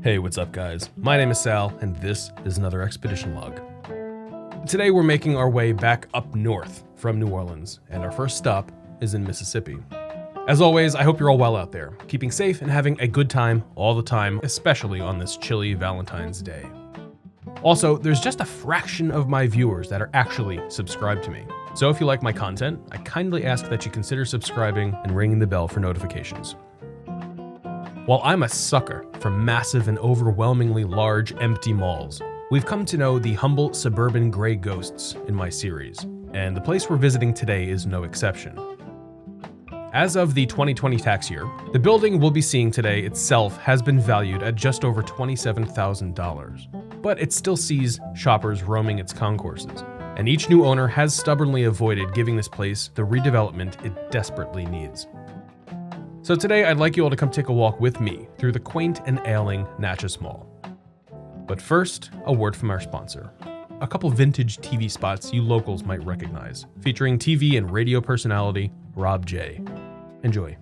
Hey, what's up guys? My name is Sal, and this is another expedition log. Today we're making our way back up north from New Orleans, and our first stop is in Mississippi. As always, I hope you're all well out there, keeping safe and having a good time all the time, especially on this chilly Valentine's Day. Also, there's just a fraction of my viewers that are actually subscribed to me. So if you like my content, I kindly ask that you consider subscribing and ringing the bell for notifications. While I'm a sucker for massive and overwhelmingly large empty malls, we've come to know the humble suburban gray ghosts in my series, and the place we're visiting today is no exception. As of the 2020 tax year, the building we'll be seeing today itself has been valued at just over $27,000, but it still sees shoppers roaming its concourses, and each new owner has stubbornly avoided giving this place the redevelopment it desperately needs. So today I'd like you all to come take a walk with me through the quaint and ailing Natchez Mall. But first, a word from our sponsor. A couple vintage TV spots you locals might recognize, featuring TV and radio personality Rob J. Enjoy.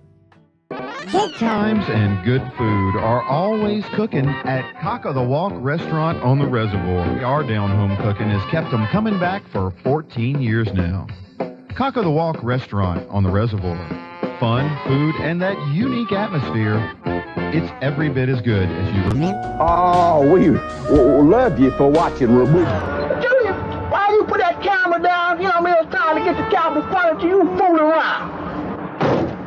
Good times and good food are always cooking at Cock of the Walk restaurant on the reservoir. Our down-home cooking has kept them coming back for 14 years now. Cock of the Walk restaurant on the reservoir. Fun, food, and that unique atmosphere. It's every bit as good as you remember. Oh, we love you for watching Remote. Junior, why you put that camera down? You know, me was trying to get the camera furniture, you fooling around.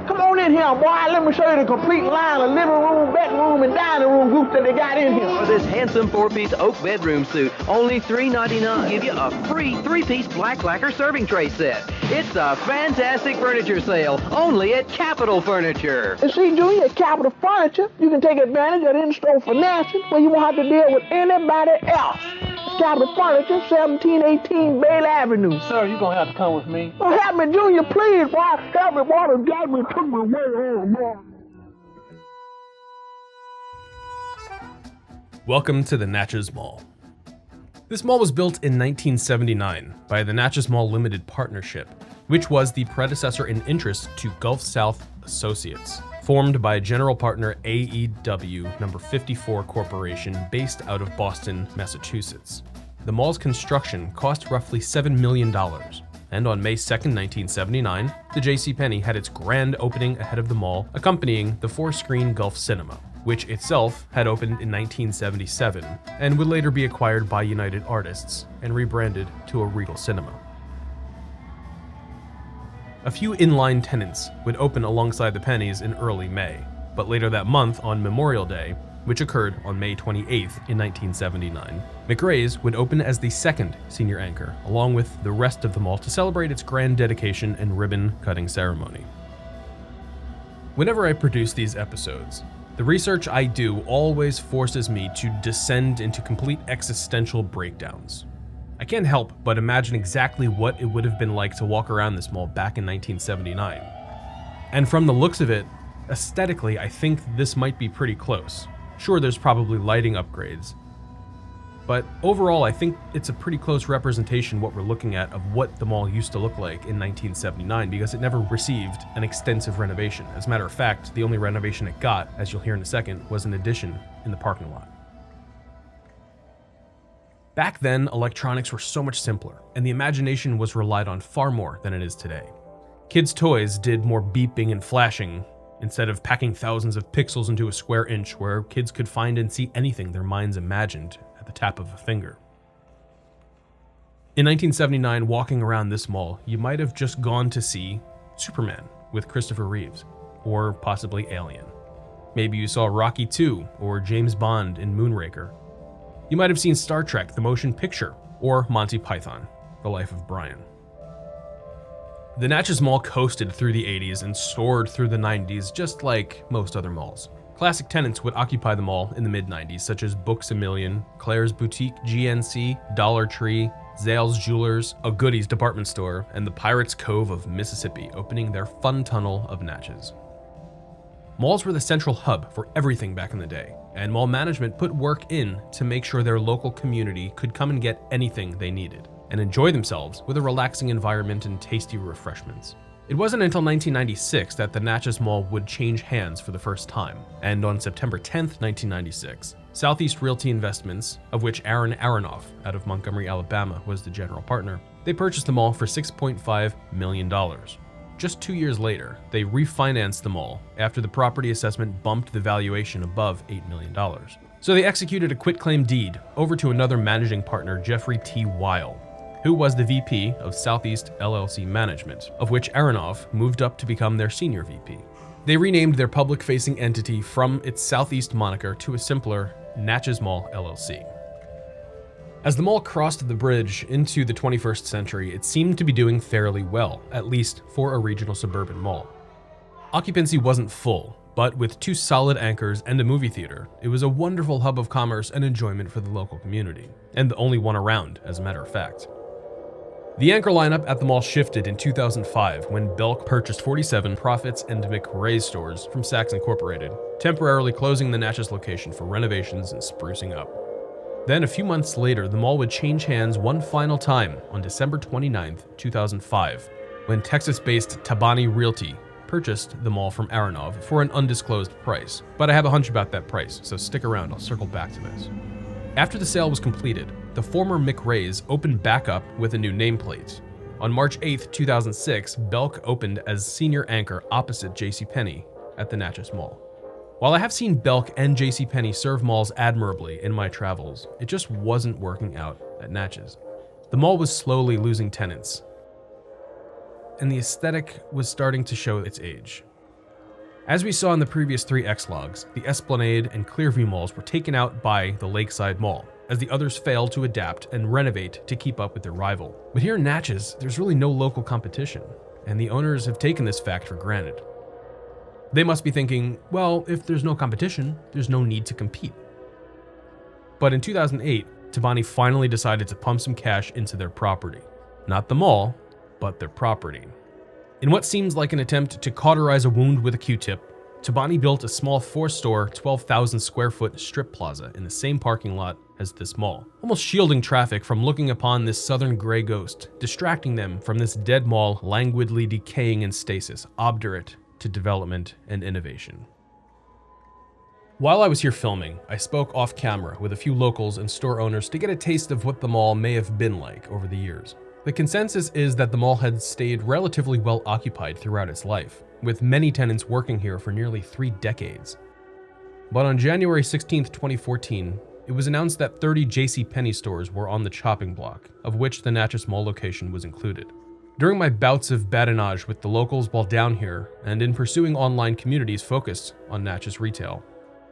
Come on in here, boy. Let me show you the complete line of living room, bedroom, and dining room groups that they got in here. For this handsome 4-piece oak bedroom suit, only $3.99. Give you a free 3-piece black lacquer serving tray set. It's a fantastic furniture sale, only at Capital Furniture. And see, Junior, at Capital Furniture, you can take advantage of in-store financing where you won't have to deal with anybody else. Capital Furniture, 1718 Bale Avenue. Sir, you're going to have to come with me. Oh, help me, Junior, please, boy. Help me, boy. The government took me away home, boy. Welcome to the Natchez Mall. This mall was built in 1979 by the Natchez Mall Limited Partnership, which was the predecessor in interest to Gulf South Associates, formed by general partner AEW No. 54 Corporation based out of Boston, Massachusetts. The mall's construction cost roughly $7 million, and on May 2, 1979, the JCPenney had its grand opening ahead of the mall, accompanying the 4-screen Gulf Cinema, which itself had opened in 1977 and would later be acquired by United Artists and rebranded to a Regal Cinema. A few inline tenants would open alongside the Pennies in early May, but later that month on Memorial Day, which occurred on May 28th in 1979, McRae's would open as the second senior anchor, along with the rest of the mall to celebrate its grand dedication and ribbon-cutting ceremony. Whenever I produce these episodes, the research I do always forces me to descend into complete existential breakdowns. I can't help but imagine exactly what it would have been like to walk around this mall back in 1979. And from the looks of it, aesthetically, I think this might be pretty close. Sure, there's probably lighting upgrades, but overall, I think it's a pretty close representation what we're looking at of what the mall used to look like in 1979 because it never received an extensive renovation. As a matter of fact, the only renovation it got, as you'll hear in a second, was an addition in the parking lot. Back then, electronics were so much simpler, and the imagination was relied on far more than it is today. Kids' toys did more beeping and flashing instead of packing thousands of pixels into a square inch where kids could find and see anything their minds imagined at the tap of a finger. In 1979, walking around this mall, you might have just gone to see Superman with Christopher Reeves, or possibly Alien. Maybe you saw Rocky II or James Bond in Moonraker. You might have seen Star Trek, the motion picture, or Monty Python, The Life of Brian. The Natchez Mall coasted through the 80s and soared through the 90s just like most other malls. Classic tenants would occupy the mall in the mid-90s, such as Books A Million, Claire's Boutique, GNC, Dollar Tree, Zales Jewelers, a goodies department store, and the Pirates Cove of Mississippi opening their fun tunnel of Natchez. Malls were the central hub for everything back in the day, and mall management put work in to make sure their local community could come and get anything they needed and enjoy themselves with a relaxing environment and tasty refreshments. It wasn't until 1996 that the Natchez Mall would change hands for the first time, and on September 10th, 1996, Southeast Realty Investments, of which Aaron Aronoff out of Montgomery, Alabama was the general partner, they purchased the mall for $6.5 million. Just 2 years later, they refinanced the mall after the property assessment bumped the valuation above $8 million. So they executed a quitclaim deed over to another managing partner, Jeffrey T. Weil, who was the VP of Southeast LLC Management, of which Aronoff moved up to become their senior VP. They renamed their public-facing entity from its Southeast moniker to a simpler Natchez Mall LLC. As the mall crossed the bridge into the 21st century, it seemed to be doing fairly well, at least for a regional suburban mall. Occupancy wasn't full, but with 2 solid anchors and a movie theater, it was a wonderful hub of commerce and enjoyment for the local community, and the only one around, as a matter of fact. The anchor lineup at the mall shifted in 2005 when Belk purchased 47 Profits and McRae's stores from Saks Incorporated, temporarily closing the Natchez location for renovations and sprucing up. Then a few months later, the mall would change hands one final time on December 29, 2005, when Texas-based Tabani Realty purchased the mall from Aronoff for an undisclosed price. But I have a hunch about that price, so stick around, I'll circle back to this. After the sale was completed, the former McRae's opened back up with a new nameplate. On March 8, 2006, Belk opened as senior anchor opposite JCPenney at the Natchez Mall. While I have seen Belk and JCPenney serve malls admirably in my travels, it just wasn't working out at Natchez. The mall was slowly losing tenants, and the aesthetic was starting to show its age. As we saw in the previous 3 ExLogs, the Esplanade and Clearview malls were taken out by the Lakeside Mall, as the others failed to adapt and renovate to keep up with their rival. But here in Natchez, there's really no local competition, and the owners have taken this fact for granted. They must be thinking, well, if there's no competition, there's no need to compete. But in 2008, Tabani finally decided to pump some cash into their property. Not the mall, but their property. In what seems like an attempt to cauterize a wound with a Q-tip, Tabani built a small 4-store, 12,000 square foot strip plaza in the same parking lot as this mall, almost shielding traffic from looking upon this southern gray ghost, distracting them from this dead mall languidly decaying in stasis, obdurate to development and innovation. While I was here filming, I spoke off camera with a few locals and store owners to get a taste of what the mall may have been like over the years. The consensus is that the mall had stayed relatively well occupied throughout its life, with many tenants working here for nearly 3 decades. But on January 16, 2014, it was announced that 30 JCPenney stores were on the chopping block, of which the Natchez Mall location was included. During my bouts of badinage with the locals while down here, and in pursuing online communities focused on Natchez retail,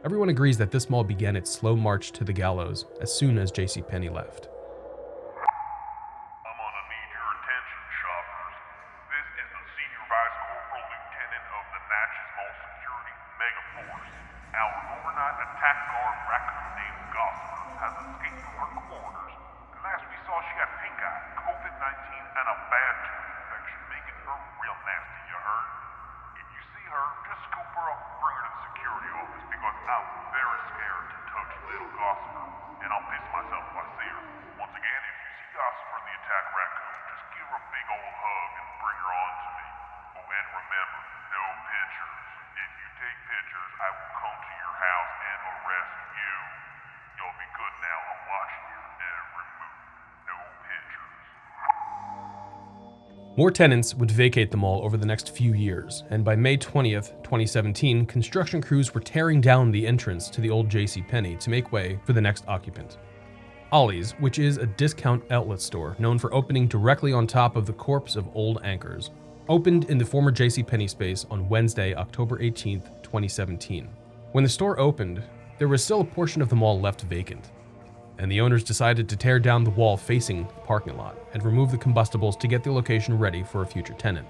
everyone agrees that this mall began its slow march to the gallows as soon as JCPenney left. I'm gonna need your attention, shoppers. This is the Senior Vice Corporal Lieutenant of the Natchez Mall Security Mega Force. Our overnight attack guard raccoon named Gossamer has escaped from her quarters, and last we saw she had pink eye, COVID-19, and a bad tooth infection, making her real nasty, you heard? If you see her, just scoop her up and bring her to the security office, because I'm very scared to touch little Gossamer, and I'll piss myself if I see her. Once again, if you see Gossamer the attack raccoon, just give her a big old hug and bring her on to me. Oh, and remember, no pictures. If you take pictures, I will come to your house and arrest you. You'll be good now. I'm watching your every move. No pictures. More tenants would vacate the mall over the next few years, and by May 20th, 2017, construction crews were tearing down the entrance to the old JCPenney to make way for the next occupant. Ollie's, which is a discount outlet store known for opening directly on top of the corpse of old anchors, opened in the former JCPenney space on Wednesday, October 18th, 2017. When the store opened, there was still a portion of the mall left vacant, and the owners decided to tear down the wall facing the parking lot and remove the combustibles to get the location ready for a future tenant.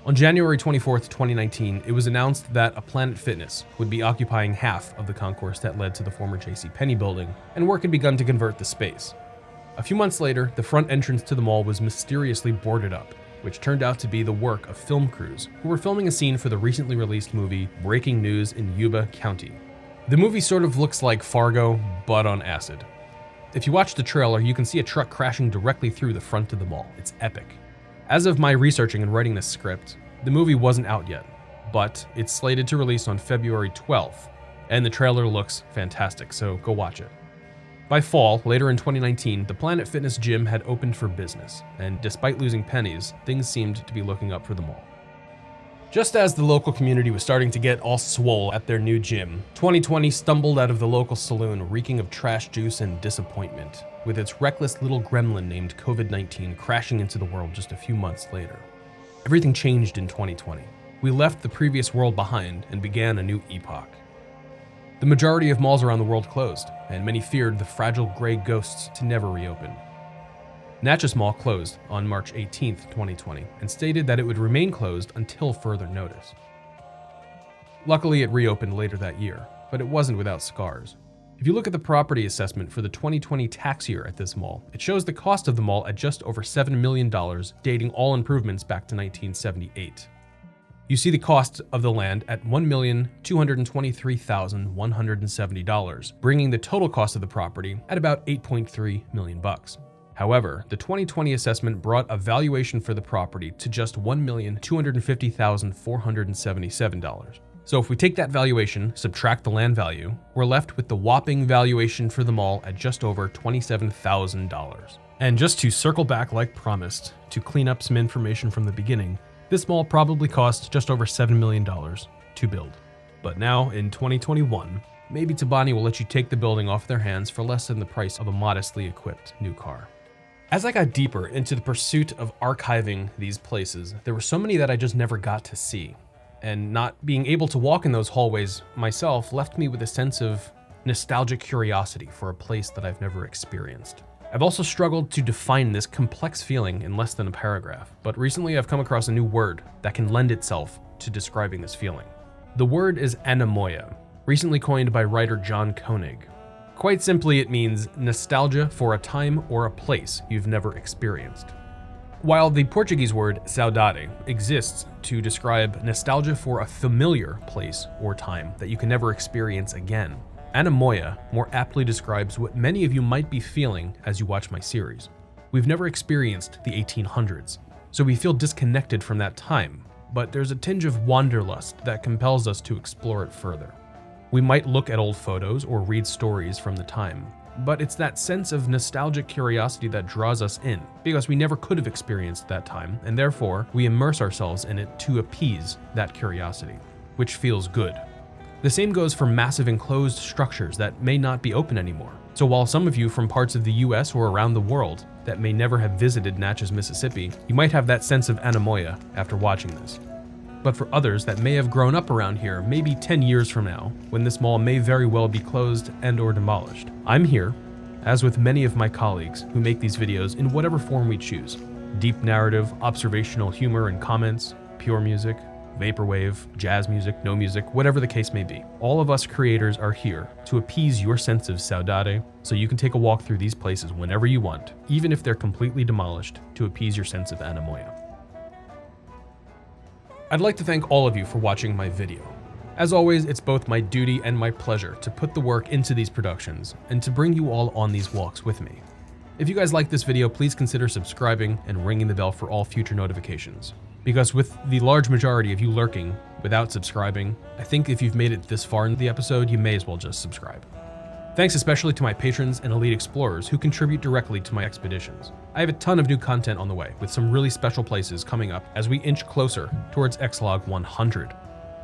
On January 24th, 2019, it was announced that a Planet Fitness would be occupying half of the concourse that led to the former JCPenney building, and work had begun to convert the space. A few months later, the front entrance to the mall was mysteriously boarded up, which turned out to be the work of film crews who were filming a scene for the recently released movie Breaking News in Yuba County. The movie sort of looks like Fargo, but on acid. If you watch the trailer, you can see a truck crashing directly through the front of the mall. It's epic. As of my researching and writing this script, the movie wasn't out yet, but it's slated to release on February 12th, and the trailer looks fantastic, so go watch it. By fall, later in 2019, the Planet Fitness gym had opened for business, and despite losing pennies, things seemed to be looking up for the mall. Just as the local community was starting to get all swole at their new gym, 2020 stumbled out of the local saloon reeking of trash juice and disappointment, with its reckless little gremlin named COVID-19 crashing into the world just a few months later. Everything changed in 2020. We left the previous world behind and began a new epoch. The majority of malls around the world closed, and many feared the fragile gray ghosts to never reopen. Natchez Mall closed on March 18, 2020, and stated that it would remain closed until further notice. Luckily, it reopened later that year, but it wasn't without scars. If you look at the property assessment for the 2020 tax year at this mall, it shows the cost of the mall at just over $7 million, dating all improvements back to 1978. You see the cost of the land at $1,223,170, bringing the total cost of the property at about $8.3 million. However, the 2020 assessment brought a valuation for the property to just $1,250,477. So if we take that valuation, subtract the land value, we're left with the whopping valuation for the mall at just over $27,000. And just to circle back like promised, to clean up some information from the beginning, this mall probably cost just over $7 million to build. But now, in 2021, maybe Tabani will let you take the building off their hands for less than the price of a modestly equipped new car. As I got deeper into the pursuit of archiving these places, there were so many that I just never got to see. And not being able to walk in those hallways myself left me with a sense of nostalgic curiosity for a place that I've never experienced. I've also struggled to define this complex feeling in less than a paragraph, but recently I've come across a new word that can lend itself to describing this feeling. The word is anemoia, recently coined by writer John Koenig. Quite simply, it means nostalgia for a time or a place you've never experienced. While the Portuguese word saudade exists to describe nostalgia for a familiar place or time that you can never experience again, anemoia more aptly describes what many of you might be feeling as you watch my series. We've never experienced the 1800s, so we feel disconnected from that time, but there's a tinge of wanderlust that compels us to explore it further. We might look at old photos or read stories from the time, but it's that sense of nostalgic curiosity that draws us in, because we never could have experienced that time, and therefore we immerse ourselves in it to appease that curiosity, which feels good. The same goes for massive enclosed structures that may not be open anymore. So while some of you from parts of the US or around the world that may never have visited Natchez, Mississippi, you might have that sense of anemoia after watching this. But for others that may have grown up around here maybe 10 years from now, when this mall may very well be closed and or demolished, I'm here, as with many of my colleagues who make these videos in whatever form we choose. Deep narrative, observational humor and comments, pure music, vaporwave, jazz music, no music, whatever the case may be. All of us creators are here to appease your sense of saudade, so you can take a walk through these places whenever you want, even if they're completely demolished, to appease your sense of anemoia. I'd like to thank all of you for watching my video. As always, it's both my duty and my pleasure to put the work into these productions and to bring you all on these walks with me. If you guys like this video, please consider subscribing and ringing the bell for all future notifications. Because with the large majority of you lurking without subscribing, I think if you've made it this far in the episode, you may as well just subscribe. Thanks especially to my patrons and elite explorers who contribute directly to my expeditions. I have a ton of new content on the way, with some really special places coming up as we inch closer towards ExLog 100.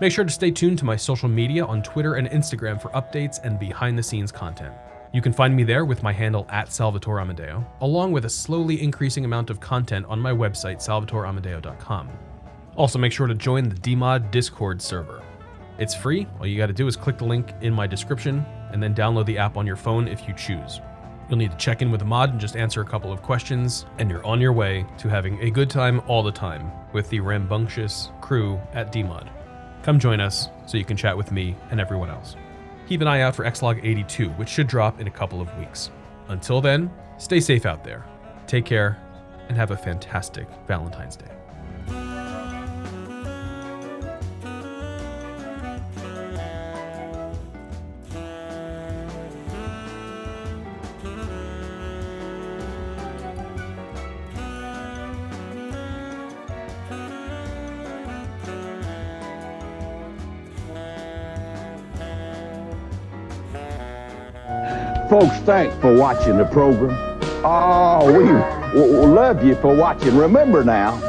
Make sure to stay tuned to my social media on Twitter and Instagram for updates and behind-the-scenes content. You can find me there with my handle @SalvatoreAmadeo, along with a slowly increasing amount of content on my website, salvatoreamadeo.com. Also, make sure to join the DMod Discord server. It's free. All you got to do is click the link in my description and then download the app on your phone if you choose. You'll need to check in with the mod and just answer a couple of questions, and you're on your way to having a good time all the time with the rambunctious crew at DMod. Come join us so you can chat with me and everyone else. Keep an eye out for ExLog 82, which should drop in a couple of weeks. Until then, stay safe out there, take care, and have a fantastic Valentine's Day. folks think for watching the program. Oh, we love you for watching. Remember now,